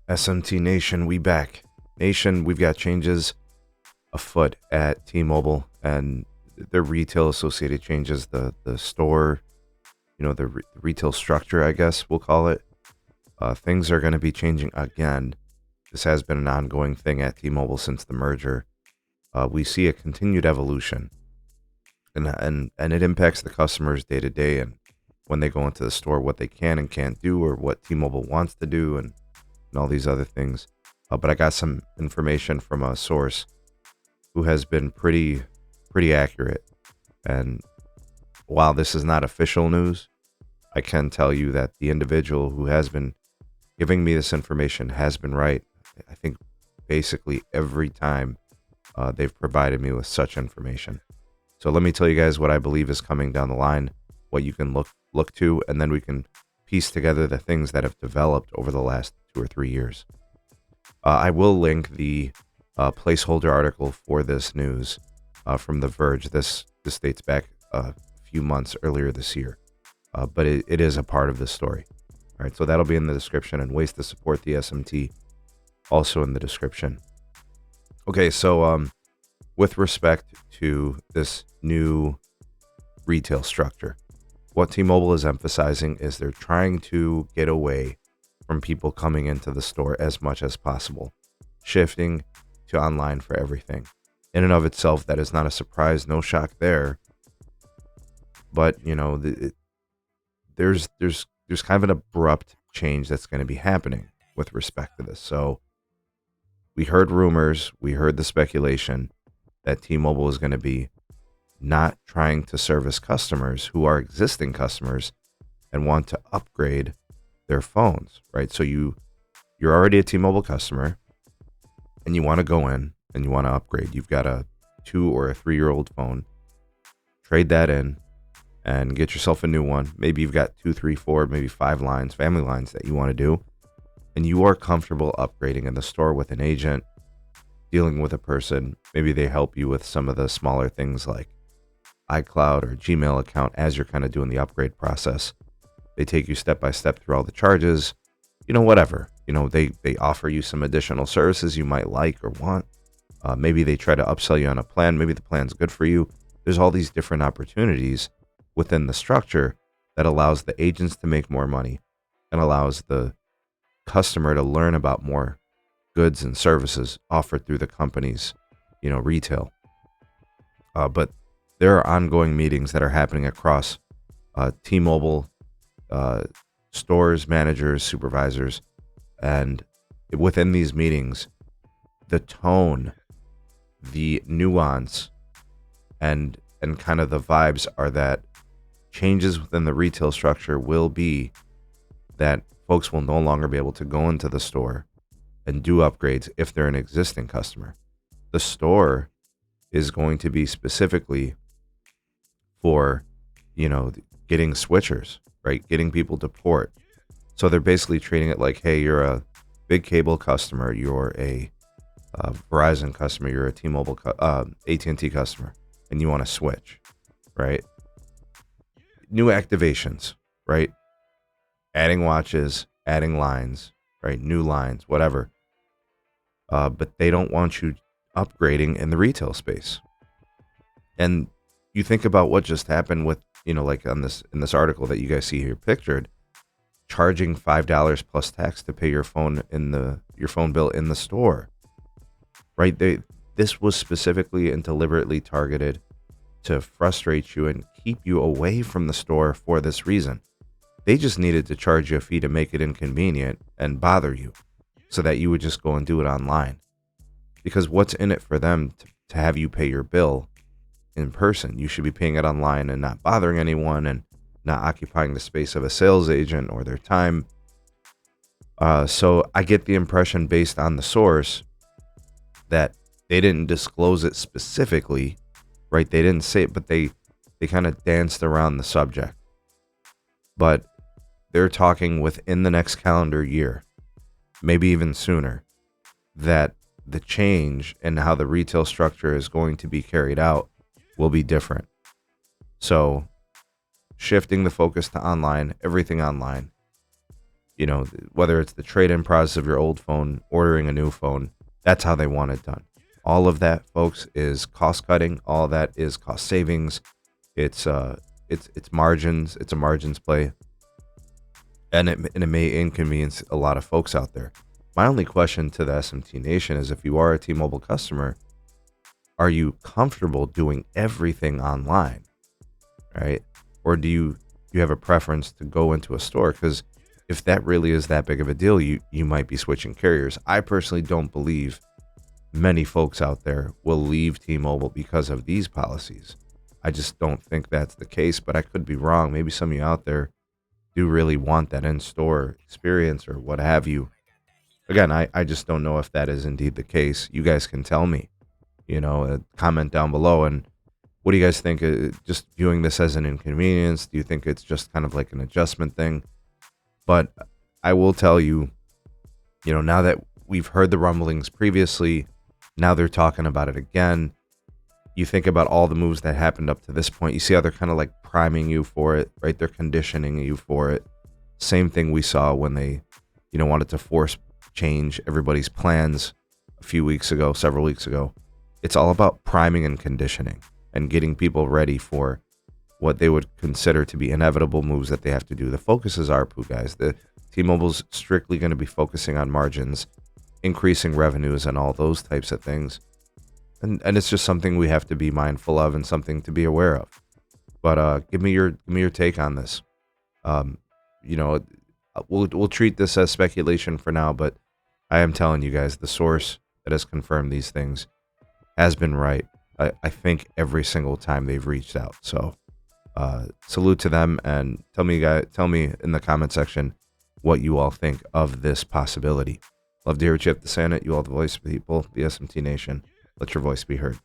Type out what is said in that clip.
SMT Nation, we back. Nation, we've got changes afoot at T-Mobile and the retail associated changes, the store, the retail structure, I guess we'll call it. Things are going to be changing again. This has been an ongoing thing at T-Mobile since the merger. We see a continued evolution, and it impacts the customers day to day, and when they go into the store, what they can and can't do, or what T-Mobile wants to do, and all these other things. But I got some information from a source who has been pretty accurate. And while this is not official news, I can tell you that the individual who has been giving me this information has been right. I think basically every time they've provided me with such information. So let me tell you guys what I believe is coming down the line, what you can look to, and then we can piece together the things that have developed over the last 2 or 3 years. I will link the placeholder article for this news from The Verge. This dates back a few months earlier this year, but it is a part of this story. All right, so that'll be in the description, and ways to support the SMT also in the description. Okay, so with respect to this new retail structure, what T-Mobile is emphasizing is they're trying to get away from people coming into the store as much as possible, shifting to online for everything. In and of itself, that is not a surprise, no shock there. But there's kind of an abrupt change that's going to be happening with respect to this. So we heard rumors, we heard the speculation that T-Mobile is going to be not trying to service customers who are existing customers and want to upgrade their phones, right? So you're already a T-Mobile customer and you want to go in and you want to upgrade. You've got a 2 or a 3-year-old phone. Trade that in and get yourself a new one. Maybe you've got 2, 3, 4, maybe 5 lines, family lines that you want to do. And you are comfortable upgrading in the store with an agent, dealing with a person. Maybe they help you with some of the smaller things like iCloud or Gmail account as you're kind of doing the upgrade process. They take you step by step through all the charges, whatever. They offer you some additional services you might like or want. Maybe they try to upsell you on a plan. Maybe the plan's good for you. There's all these different opportunities within the structure that allows the agents to make more money and allows the customer to learn about more goods and services offered through the company's, retail. But there are ongoing meetings that are happening across T-Mobile stores, managers, supervisors, and within these meetings, the tone, the nuance, and kind of the vibes are that changes within the retail structure will be that folks will no longer be able to go into the store and do upgrades if they're an existing customer. The store is going to be specifically for, getting switchers, right? Getting people to port. So they're basically treating it like, hey, you're a big cable customer, you're a Verizon customer, you're a T-Mobile, AT&T customer, and you want to switch, right? New activations, right? Adding watches, adding lines, right? New lines, whatever. But they don't want you upgrading in the retail space. And you think about what just happened with, like in this article that you guys see here pictured, charging $5 plus tax to pay your phone your phone bill in the store, right? This was specifically and deliberately targeted to frustrate you and keep you away from the store for this reason. They just needed to charge you a fee to make it inconvenient and bother you so that you would just go and do it online. Because what's in it for them to have you pay your bill in person? You should be paying it online and not bothering anyone and not occupying the space of a sales agent or their time. So I get the impression based on the source that they didn't disclose it specifically, right? They didn't say it, but they kind of danced around the subject. But they're talking within the next calendar year, maybe even sooner, that the change in how the retail structure is going to be carried out will be different. So shifting the focus to online, everything online, whether it's the trade-in process of your old phone, ordering a new phone, that's how they want it done. All of that, folks, is cost cutting. All that is cost savings. It's margins. It's a margins play, and it may inconvenience a lot of folks out there. My only question to the SMT Nation is, if you are a T-Mobile customer, are you comfortable doing everything online, right? Or do you have a preference to go into a store? Because if that really is that big of a deal, you might be switching carriers. I personally don't believe many folks out there will leave T-Mobile because of these policies. I just don't think that's the case, but I could be wrong. Maybe some of you out there do really want that in-store experience or what have you. Again, I just don't know if that is indeed the case. You guys can tell me, comment down below. And what do you guys think? Just viewing this as an inconvenience? Do you think it's just kind of like an adjustment thing? But I will tell you, now that we've heard the rumblings previously, now they're talking about it again. You think about all the moves that happened up to this point. You see how they're kind of like priming you for it, right? They're conditioning you for it. Same thing we saw when they, wanted to force change everybody's plans several weeks ago. It's all about priming and conditioning and getting people ready for what they would consider to be inevitable moves that they have to do. The focus is ARPU, guys. The T-Mobile's strictly going to be focusing on margins, increasing revenues, and all those types of things. And it's just something we have to be mindful of and something to be aware of. But give me your take on this. We'll treat this as speculation for now, but I am telling you guys, the source that has confirmed these things has been right. I think every single time they've reached out. So salute to them, and tell me in the comment section what you all think of this possibility. Love to hear what you have to say on it. You all, the voice of people, the SMT Nation. Let your voice be heard.